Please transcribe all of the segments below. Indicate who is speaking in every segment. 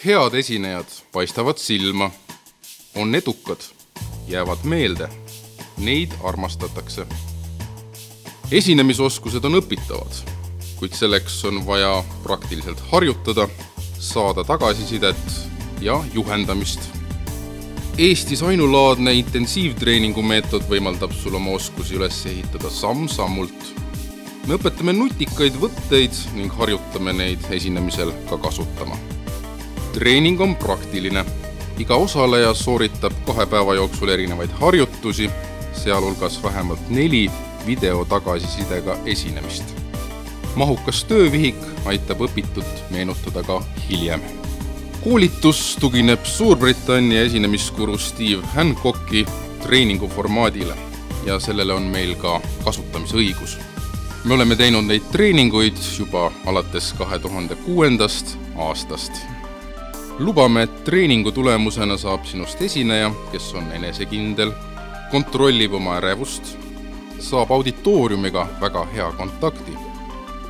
Speaker 1: Head esinejad paistavad silma, on edukad, jäävad meelde, neid armastatakse. Esinemisoskused on õpitavad, kuid selleks on vaja praktiliselt harjutada, saada tagasisidet ja juhendamist. Eestis ainulaadne intensiivtreeningu meetod võimaldab sul oma oskusi üles ehitada samm-sammult. Me õpetame nutikaid võtteid ning harjutame neid esinemisel ka kasutama. Treening on praktiline. Iga osaleja sooritab 2 päeva jooksul erinevaid harjutusi, sealhulgas vähemalt 4 video tagasisidega esinemist. Mahukas töövihik aitab õpitut meenutada ka hiljem. Koolitus tugineb Suurbritannia esinemiskuru Steve Hancocki treeningu formaadile ja sellele on meil ka kasutamisõigus. Me oleme teinud neid treeninguid juba alates 2006. aastast. Lubame, et treeningu tulemusena saab sinust esineja, kes on enesekindel, kontrollib oma ärevust, saab auditooriumiga väga hea kontakti,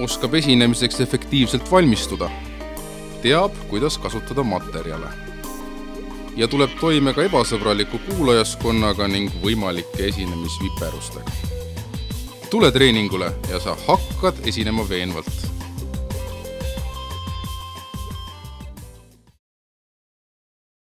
Speaker 1: oskab esinemiseks efektiivselt valmistuda, teab, kuidas kasutada materjale ja tuleb toime ka ebasõbraliku kuulajaskonnaga ning võimalike esinemisviperustega. Tule treeningule ja sa hakkad esinema veenvalt.